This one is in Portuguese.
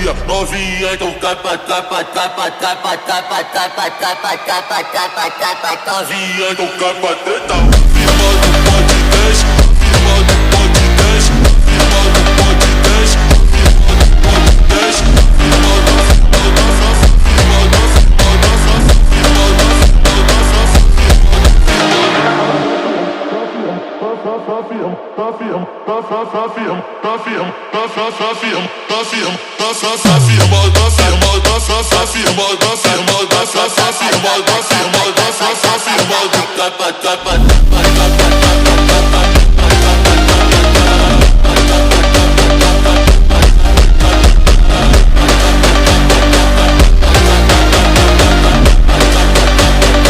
novinha, novinha, então capa, capa, capa, capa, capa, capa, capa, capa, capa, capa, novinha, então capa, treta. Firma do podcast, firma do podcast, firma do podcast, firma do podcast, firma do capa, capa, capa, capa.